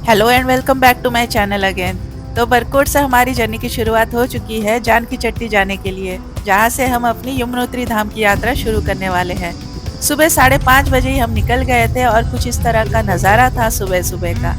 Hello and welcome back to my channel again. तो बरकोट से हमारी जर्नी की शुरुआत हो चुकी है जानकी चट्टी जाने के लिए, जहां से हम अपनी यमुनोत्री धाम की यात्रा शुरू करने वाले हैं। सुबह 5:30 बजे ही हम निकल गए थे और कुछ इस तरह का नज़ारा था सुबह सुबह का।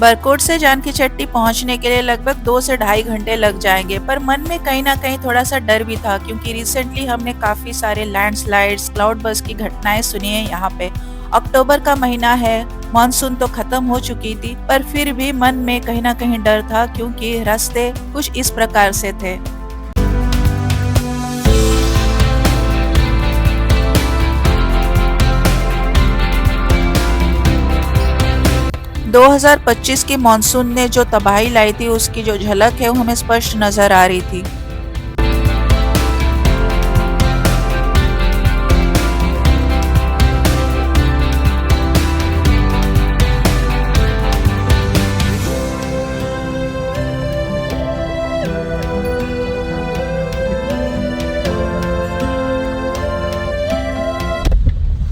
बरकोट से जानकी चट्टी पहुंचने के लिए लगभग 2 से ढाई घंटे लग जाएंगे, पर मन में कहीं ना कहीं थोड़ा सा डर भी था, क्योंकि रिसेंटली हमने काफी सारे लैंडस्लाइड्स, क्लाउड बर्स्ट की घटनाएं सुनी है यहाँ पे। अक्टूबर का महीना है, मानसून तो खत्म हो चुकी थी, पर फिर भी मन में कहीं ना कहीं डर था, क्योंकि रास्ते कुछ इस प्रकार से थे। 2025 की मानसून ने जो तबाही लाई थी, उसकी जो झलक है वो हमें स्पष्ट नजर आ रही थी।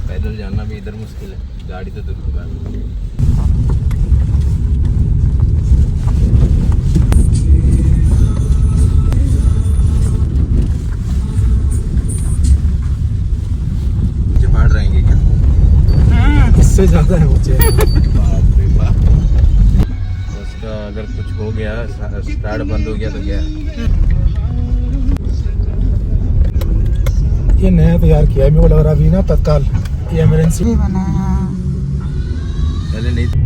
पैदल जाना भी इधर मुश्किल है, गाड़ी तो दूर की बात है। मुझे पहाड़ रहेंगे क्या? इससे ज्यादा है मुझे। बाप रे बाप। उसका अगर कुछ हो गया, स्टार्ट बंद हो गया तो क्या? ये नया तैयार किया है, मेरे को लग रहा अभी ना तत्काल ये इमरजेंसी बना है। पहले नहीं।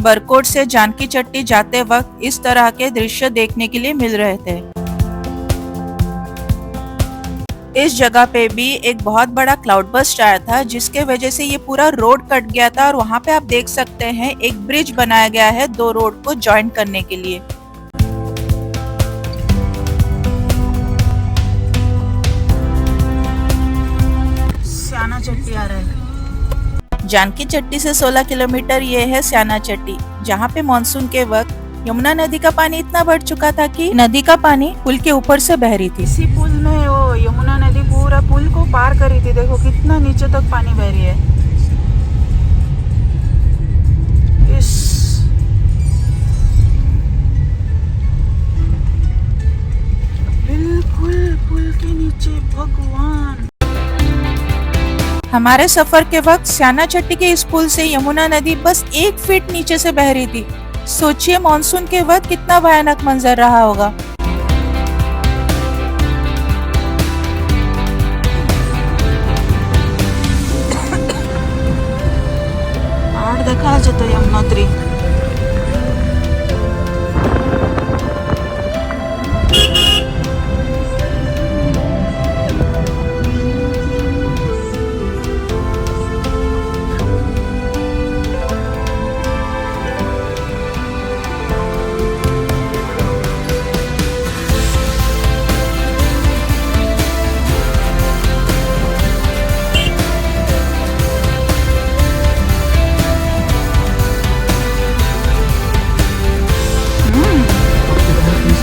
बरकोट से जानकी चट्टी जाते वक्त इस तरह के दृश्य देखने के लिए मिल रहे थे। इस जगह पे भी एक बहुत बड़ा क्लाउड बर्स्ट आया था, जिसके वजह से ये पूरा रोड कट गया था, और वहाँ पे आप देख सकते हैं एक ब्रिज बनाया गया है दो रोड को ज्वाइन करने के लिए। स्याना चट्टी आ रहा है। जानकी चट्टी से 16 किलोमीटर ये है स्याना चट्टी, जहाँ पे मानसून के वक्त यमुना नदी का पानी इतना बढ़ चुका था कि नदी का पानी पुल के ऊपर से बह रही थी। इसी पुल में वो यमुना नदी पूरा पुल को पार कर रही थी। देखो कितना नीचे तक पानी बह रही है। इस बिल्कुल पुल के नीचे भगवान। हमारे सफर के वक्त स्याना चट्टी के इस पुल से यमुना नदी बस 1 फीट नीचे से बह रही थी। सोचिए मानसून के वक्त कितना भयानक मंजर रहा होगा। आड़ देखा जाता यमुनोत्री।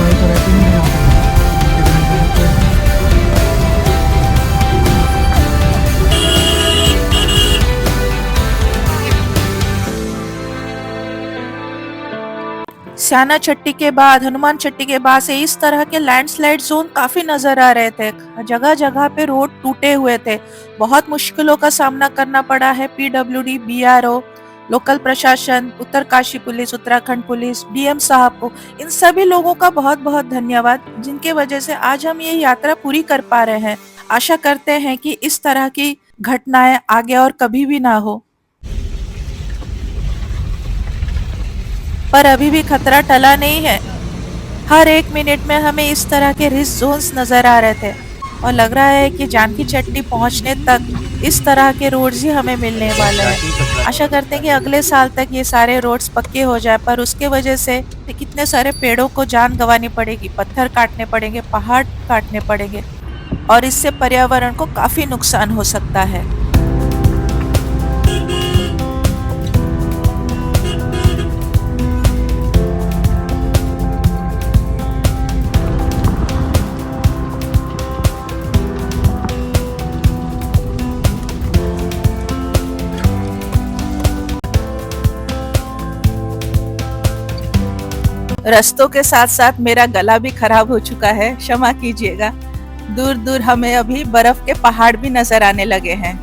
तो रहती नहीं है यहाँ पे। स्याना चट्टी के बाद, हनुमान चट्टी के बाद से इस तरह के लैंडस्लाइड जोन काफी नजर आ रहे थे। जगह जगह पे रोड टूटे हुए थे। बहुत मुश्किलों का सामना करना पड़ा है पीडब्ल्यूडी, बीआरओ, लोकल प्रशासन, Uttarkashi police, Uttarakhand police, DM साहब को। इन सभी लोगों का बहुत बहुत धन्यवाद, जिनके वजह से आज हम ये यात्रा पूरी कर पा रहे हैं। आशा करते हैं कि इस तरह की घटनाएं आगे और कभी भी ना हो। पर अभी भी खतरा टला नहीं है। हर 1 मिनट में हमें इस तरह के रिस्क जोन्स नजर आ रहे थे। और लग रहा है कि जानकी चट्टी पहुंचने तक इस तरह के रोड्स ही हमें मिलने वाले हैं। आशा करते हैं कि अगले साल तक ये सारे रोड्स पक्के हो जाए, पर उसके वजह से कितने सारे पेड़ों को जान गंवानी पड़ेगी, पत्थर काटने पड़ेंगे, पहाड़ काटने पड़ेंगे और इससे पर्यावरण को काफी नुकसान हो सकता है। रास्तों के साथ साथ मेरा गला भी खराब हो चुका है, क्षमा कीजिएगा। दूर दूर हमें अभी बर्फ के पहाड़ भी नजर आने लगे हैं।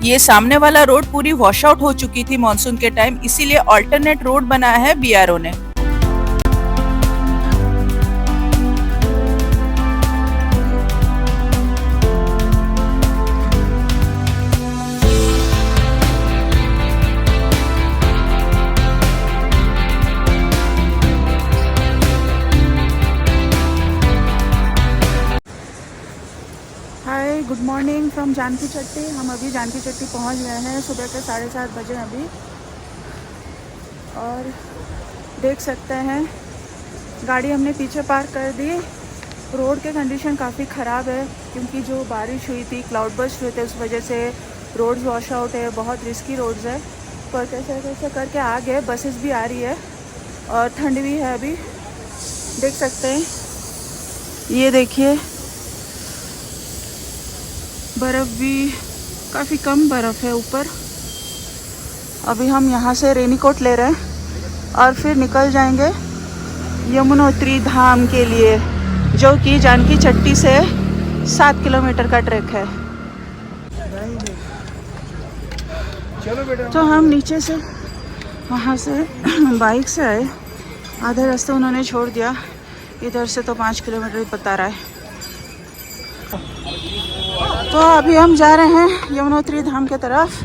ये सामने वाला रोड पूरी वॉश आउट हो चुकी थी मॉनसून के टाइम, इसीलिए ऑल्टरनेट रोड बनाया है बीआरओ ने। हाय, गुड मॉर्निंग फ्रॉम जानकी चट्टी। हम अभी जानकी चट्टी पहुंच गए हैं, सुबह के 7:30 बजे अभी। और देख सकते हैं गाड़ी हमने पीछे पार्क कर दी। रोड के कंडीशन काफ़ी ख़राब है क्योंकि जो बारिश हुई थी, क्लाउड बर्स्ट हुए थे, उस वजह से रोड्स वॉश आउट है, बहुत रिस्की रोड्स है। पर कैसे कैसे करके आ गए। बसेस भी आ रही है और ठंड भी है अभी, देख सकते हैं। ये देखिए, बर्फ़ भी काफ़ी कम बर्फ़ है ऊपर। अभी हम यहाँ से रेनीकोट ले रहे हैं और फिर निकल जाएंगे यमुनोत्री धाम के लिए, जो कि जानकी चट्टी से 7 किलोमीटर का ट्रैक है। तो हम नीचे से वहाँ से बाइक से आए, आधे रास्ते उन्होंने छोड़ दिया। इधर से तो 5 किलोमीटर ही बता रहा है। तो अभी हम जा रहे हैं यमुनोत्री धाम के तरफ।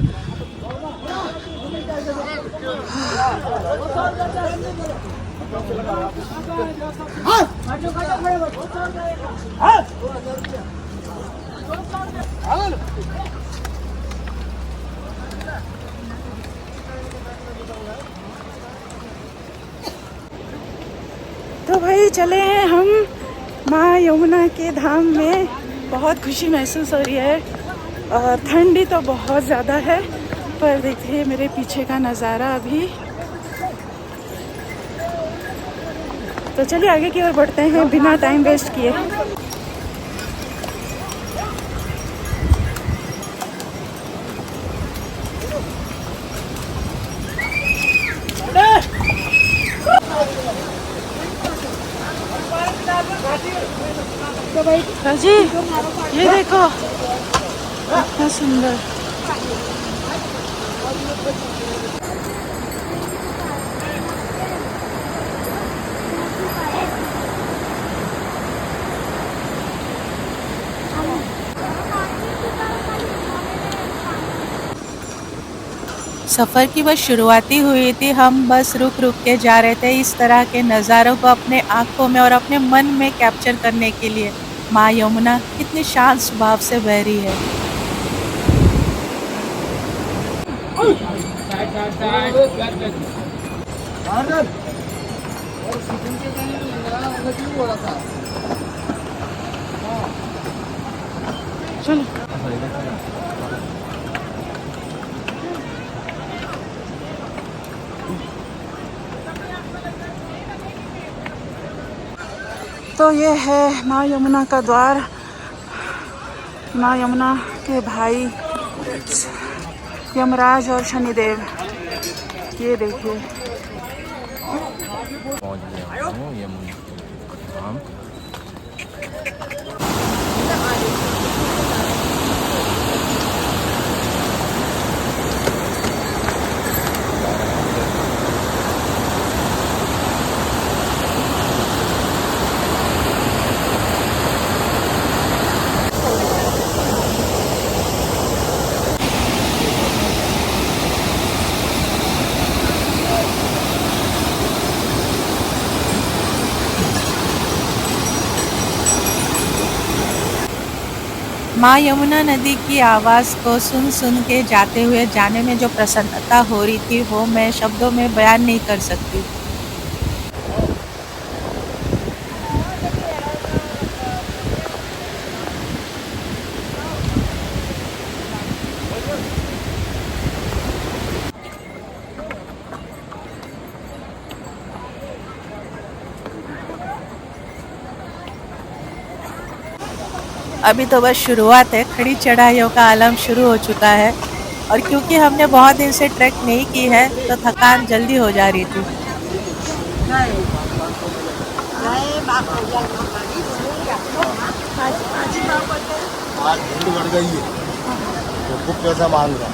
तो भाई चले हैं हम माँ यमुना के धाम में। बहुत खुशी महसूस हो रही है और ठंडी तो बहुत ज़्यादा है, पर देखिए मेरे पीछे का नज़ारा अभी। तो चलिए आगे की ओर बढ़ते हैं बिना टाइम वेस्ट किए। जी ये देखो कितना सुंदर। सफ़र की बस शुरुआती हुई थी, हम बस रुक रुक के जा रहे थे इस तरह के नज़ारों को अपने आँखों में और अपने मन में कैप्चर करने के लिए। माँ यमुना कितनी शांत स्वभाव से बह रही है। चलो तो ये है माँ यमुना का द्वार। माँ यमुना के भाई यमराज और शनिदेव, ये देखिए। पहुंच गया हूँ यमुना धाम। माँ यमुना नदी की आवाज़ को सुन सुन के जाते हुए जाने में जो प्रसन्नता हो रही थी वो मैं शब्दों में बयान नहीं कर सकती। अभी तो बस शुरुआत है, खड़ी चढ़ाइयों का आलम शुरू हो चुका है और क्योंकि हमने बहुत दिन से ट्रैक नहीं की है तो थकान जल्दी हो जा रही थी। आज भीड़ बढ़ गई है तो खूब पैसा मांग रहा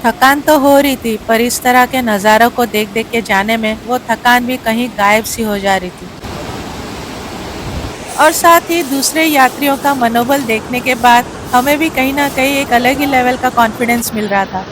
थकान तो हो रही थी पर इस तरह के नज़ारों को देख देख के जाने में वो थकान भी कहीं गायब सी हो जा रही थी। और साथ ही दूसरे यात्रियों का मनोबल देखने के बाद हमें भी कहीं ना कहीं एक अलग ही लेवल का कॉन्फिडेंस मिल रहा था।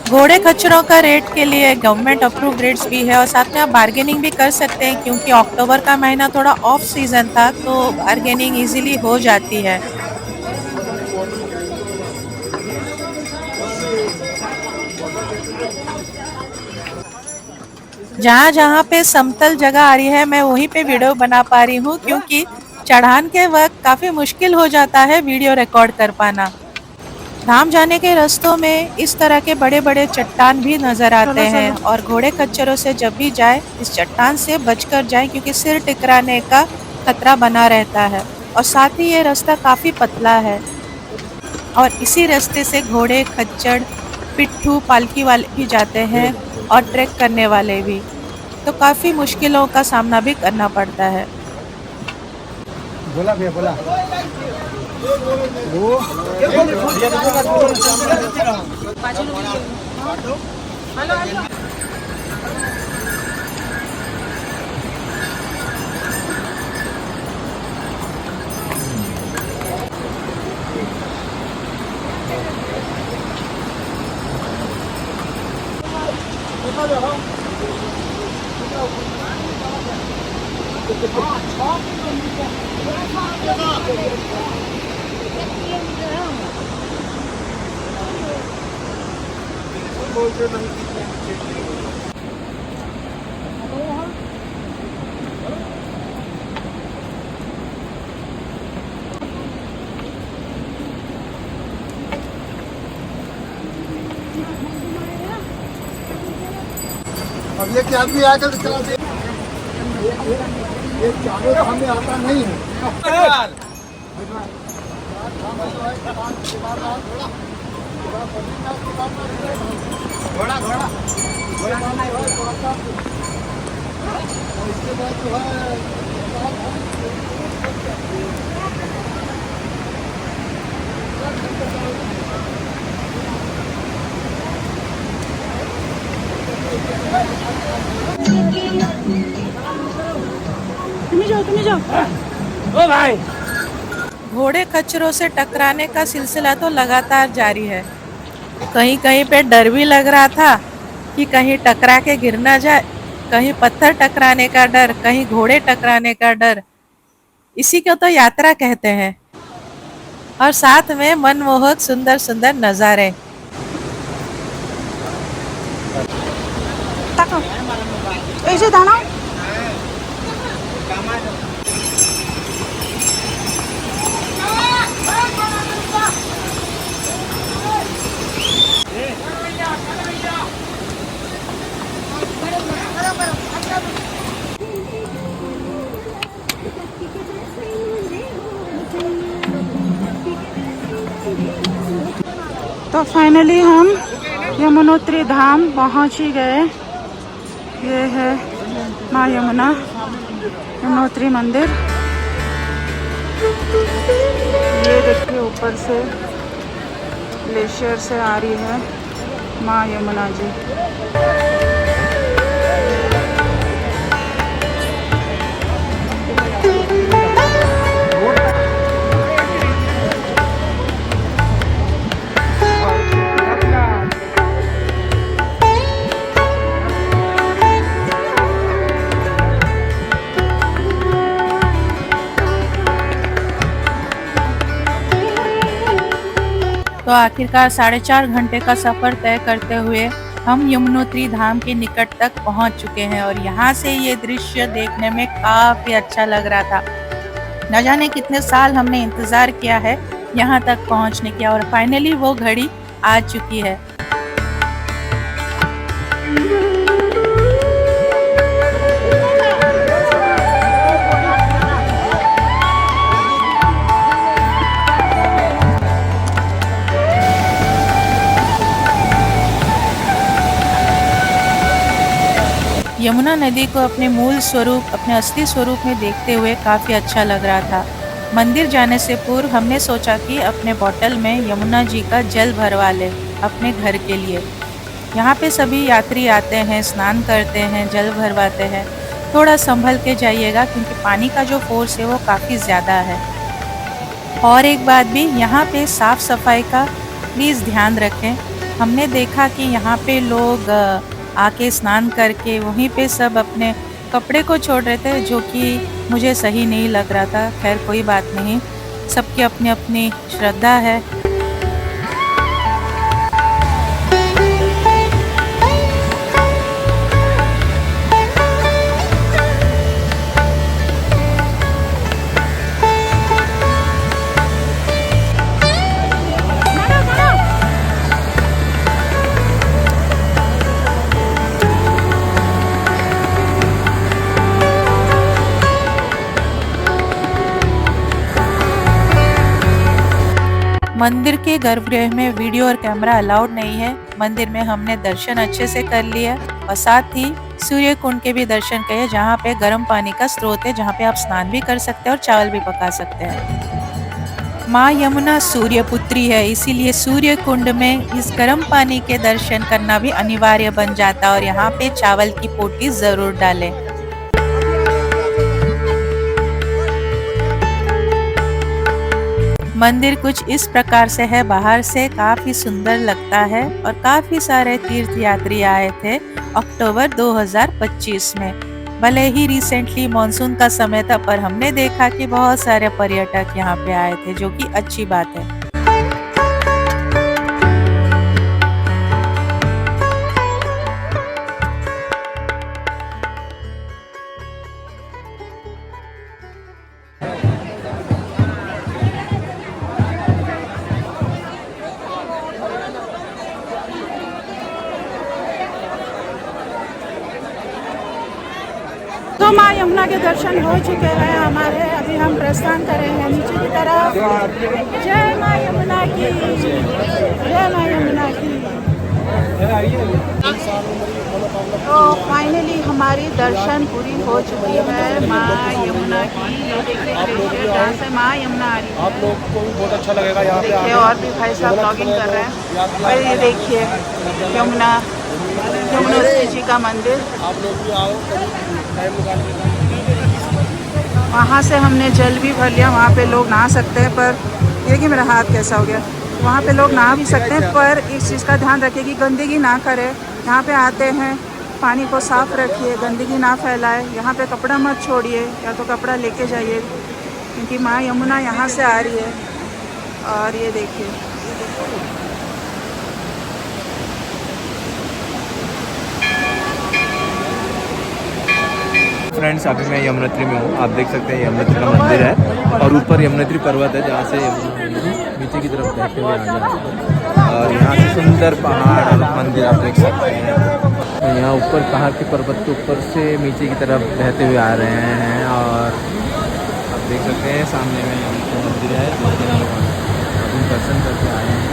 घोड़े खच्चरों का रेट के लिए गवर्नमेंट अप्रूव्ड रेट्स भी है और साथ में आप बार्गेनिंग भी कर सकते हैं क्योंकि अक्टूबर का महीना थोड़ा ऑफ सीजन था तो बार्गेनिंग इजीली हो जाती है। जहाँ जहाँ पे समतल जगह आ रही है मैं वहीं पे वीडियो बना पा रही हूँ क्योंकि चढ़ान के वक्त काफी मुश्किल हो जाता है वीडियो रिकॉर्ड कर पाना। धाम जाने के रास्तों में इस तरह के बड़े बड़े चट्टान भी नजर आते हैं और घोड़े खच्चरों से जब भी जाए इस चट्टान से बचकर जाए क्योंकि सिर टकराने का खतरा बना रहता है और साथ ही ये रास्ता काफी पतला है और इसी रास्ते से घोड़े खच्चर पिट्ठू पालकी वाले भी जाते हैं और ट्रैक करने वाले भी, तो काफी मुश्किलों का सामना भी करना पड़ता है। बोला भैया बोला वो अब ये क्या आदमी आकर चला दे ये चालू हमें आता नहीं है। घोड़ा घोड़ा इसके बाद जो है तुम जाओ। ओ भाई, घोड़े खच्चरों से टकराने का सिलसिला तो लगातार जारी है। कहीं कहीं पे डर भी लग रहा था कि कहीं टकरा के गिर ना जाए, कहीं पत्थर टकराने का डर, कहीं घोड़े टकराने का डर। इसी को तो यात्रा कहते हैं। और साथ में मनमोहक सुंदर सुंदर नजारे। ऐसे दाना तो फाइनली हम यमुनोत्री धाम पहुंच ही गए। ये है माँ यमुना यमुनोत्री मंदिर। ये देखिए ऊपर से ग्लेशियर से आ रही है माँ यमुना जी। तो आखिरकार 4.5 घंटे का सफर तय करते हुए हम यमुनोत्री धाम के निकट तक पहुंच चुके हैं और यहाँ से ये दृश्य देखने में काफी अच्छा लग रहा था। न जाने कितने साल हमने इंतजार किया है यहाँ तक पहुँचने की और फाइनली वो घड़ी आ चुकी है। यमुना नदी को अपने मूल स्वरूप, अपने असली स्वरूप में देखते हुए काफ़ी अच्छा लग रहा था। मंदिर जाने से पूर्व हमने सोचा कि अपने बोतल में यमुना जी का जल भरवा लें अपने घर के लिए। यहाँ पे सभी यात्री आते हैं, स्नान करते हैं, जल भरवाते हैं। थोड़ा संभल के जाइएगा क्योंकि पानी का जो फोर्स है वो काफ़ी ज़्यादा है। और एक बात भी, यहाँ पे साफ़ सफाई का प्लीज़ ध्यान रखें। हमने देखा कि यहाँ पे लोग आके स्नान करके वहीं पे सब अपने कपड़े को छोड़ रहे थे, जो कि मुझे सही नहीं लग रहा था। खैर कोई बात नहीं, सबकी अपनी अपनी श्रद्धा है। मंदिर के गर्भगृह में वीडियो और कैमरा अलाउड नहीं है। मंदिर में हमने दर्शन अच्छे से कर लिया और साथ ही सूर्य कुंड के भी दर्शन किए, जहाँ पे गर्म पानी का स्रोत है, जहाँ पे आप स्नान भी कर सकते हैं और चावल भी पका सकते हैं। माँ यमुना सूर्य पुत्री है, इसीलिए सूर्य कुंड में इस गर्म पानी के दर्शन करना भी अनिवार्य बन जाता है और यहाँ पे चावल की पोटी जरूर डालें। मंदिर कुछ इस प्रकार से है, बाहर से काफी सुंदर लगता है और काफी सारे तीर्थ यात्री आए थे अक्टूबर 2025 में। भले ही रिसेंटली मॉनसून का समय था, पर हमने देखा कि बहुत सारे पर्यटक यहाँ पे आए थे, जो कि अच्छी बात है। तो माँ यमुना के दर्शन हो चुके हैं हमारे। अभी हम प्रस्थान करेंगे नीचे की तरफ। जय माँ यमुना की, जय माँ यमुना की। तो फाइनली हमारी दर्शन पूरी हो चुकी है माँ यमुना की। ये देखिए ग्लेशियर जहाँ से माँ यमुना आ रही है। आप लोग को भी बहुत अच्छा लगेगा यहाँ पे। देखिए और भी भाई साहब ब्लॉगिंग कर रहे हैं। और ये देखिए यमुनोत्री जी का मंदिर। आप लोग भी आओ टाइम निकाल के। वहाँ से हमने जल भी भर लिया। वहाँ पे लोग नहा सकते हैं, पर ये कि मेरा हाथ कैसा हो गया। वहाँ पे लोग नहा भी सकते हैं, पर इस चीज़ का ध्यान रखिए कि गंदगी ना करें। यहाँ पे आते हैं, पानी को साफ रखिए, गंदगी ना फैलाए। यहाँ पे कपड़ा मत छोड़िए, या तो कपड़ा लेके जाइए, क्योंकि माँ यमुना यहाँ से आ रही है। और ये देखिए फ्रेंड्स, अभी मैं यमुनोत्री में हूँ। आप देख सकते हैं यमुनोत्री का मंदिर है और ऊपर यमुनोत्री पर्वत है, जहाँ से नीचे की तरफ बहते हुए आ जाए। और यहाँ से सुंदर पहाड़ और मंदिर आप देख सकते हैं। तो यहाँ ऊपर पहाड़ के पर्वत के ऊपर से नीचे की तरफ बहते हुए आ रहे हैं और आप देख सकते हैं सामने में मंदिर है, जिसके हम अभी दर्शन करके आए हैं।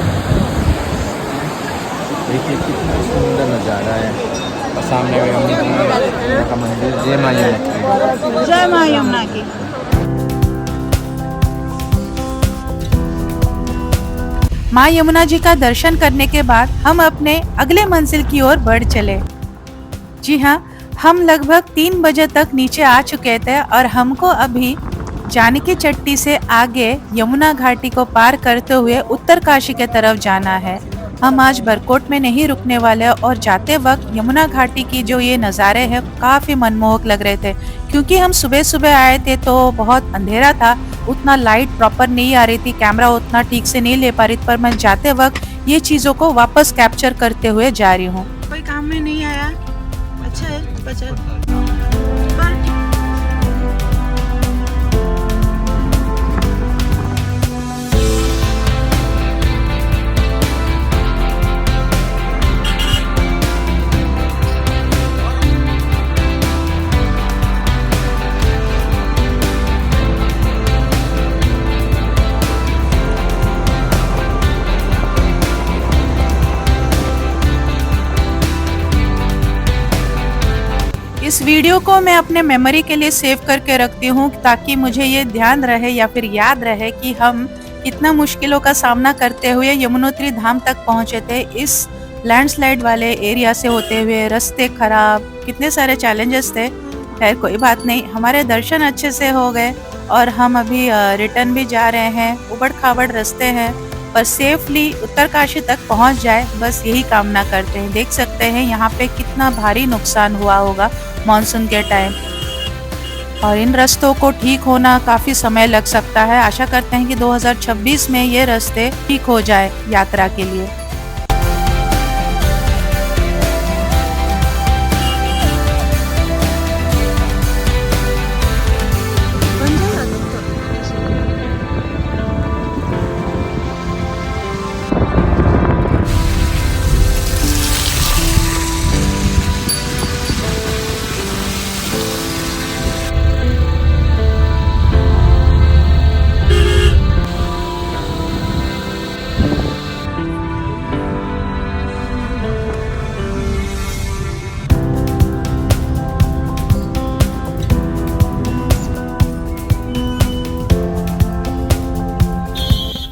देखिए कितना सुंदर नज़ारा है। और सामने में यमुना का मंदिर, जय माँ यमुना। जय माँ यमुना की। माँ यमुना जी का दर्शन करने के बाद हम अपने अगले मंजिल की ओर बढ़ चले। जी हाँ, हम लगभग 3 बजे तक नीचे आ चुके थे और हमको अभी जानकी चट्टी से आगे यमुना घाटी को पार करते हुए उत्तरकाशी के तरफ जाना है। हम आज बरकोट में नहीं रुकने वाले और जाते वक्त यमुना घाटी की जो ये नज़ारे हैं काफ़ी मनमोहक लग रहे थे। क्योंकि हम सुबह सुबह आए थे तो बहुत अंधेरा था, उतना लाइट प्रॉपर नहीं आ रही थी, कैमरा उतना ठीक से नहीं ले पा रही थी, पर मैं जाते वक्त ये चीज़ों को वापस कैप्चर करते हुए जा रही हूँ। कोई काम में नहीं आया, अच्छा है बचत। इस वीडियो को मैं अपने मेमोरी के लिए सेव करके रखती हूँ ताकि मुझे ये ध्यान रहे या फिर याद रहे कि हम कितना मुश्किलों का सामना करते हुए यमुनोत्री धाम तक पहुँचे थे। इस लैंडस्लाइड वाले एरिया से होते हुए, रास्ते खराब, कितने सारे चैलेंजेस थे। खैर कोई बात नहीं, हमारे दर्शन अच्छे से हो गए और हम अभी रिटर्न भी जा रहे हैं। उबड़ खाबड़ रास्ते हैं पर सेफली उत्तरकाशी तक पहुंच जाए, बस यही कामना करते हैं। देख सकते हैं यहाँ पे कितना भारी नुकसान हुआ होगा मॉनसून के टाइम, और इन रास्तों को ठीक होना काफ़ी समय लग सकता है। आशा करते हैं कि 2026 में ये रास्ते ठीक हो जाए यात्रा के लिए।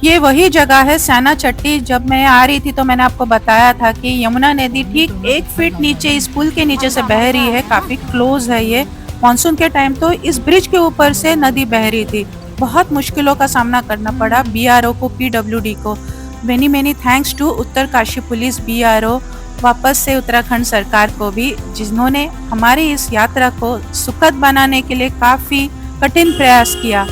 ये वही जगह है सैना चट्टी। जब मैं आ रही थी तो मैंने आपको बताया था कि यमुना नदी ठीक 1 फीट नीचे इस पुल के नीचे से बह रही है, काफी क्लोज है ये। मॉनसून के टाइम तो इस ब्रिज के ऊपर से नदी बह रही थी, बहुत मुश्किलों का सामना करना पड़ा बीआरओ को, पीडब्ल्यूडी को। Many thanks to Uttarkashi police, BRO, वापस से उत्तराखंड सरकार को भी, जिन्होंने हमारी इस यात्रा को सुखद बनाने के लिए काफी कठिन प्रयास किया।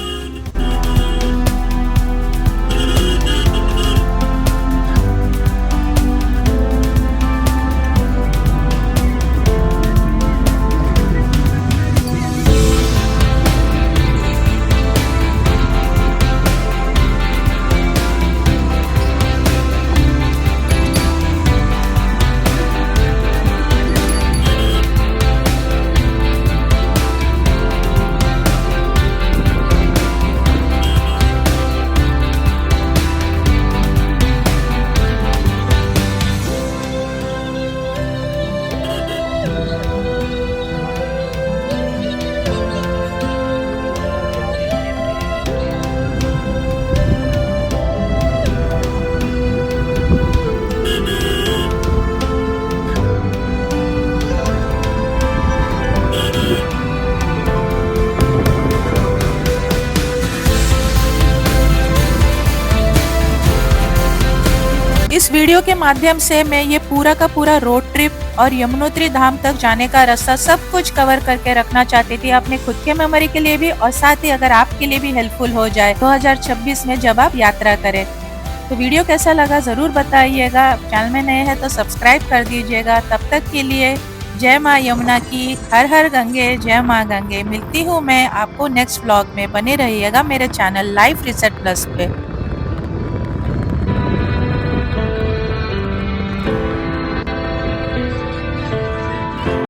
इस वीडियो के माध्यम से मैं ये पूरा का पूरा रोड ट्रिप और यमुनोत्री धाम तक जाने का रास्ता सब कुछ कवर करके रखना चाहती थी, अपने खुद के मेमोरी के लिए भी और साथ ही अगर आपके लिए भी हेल्पफुल हो जाए 2026 में जब आप यात्रा करें। तो वीडियो कैसा लगा जरूर बताइएगा। चैनल में नए हैं तो सब्सक्राइब कर दीजिएगा। तब तक के लिए जय माँ यमुना की, हर हर गंगे, जय माँ गंगे। मिलती हूँ मैं आपको नेक्स्ट व्लॉग में। बने रहिएगा मेरे चैनल लाइफ रिसेट प्लस पे।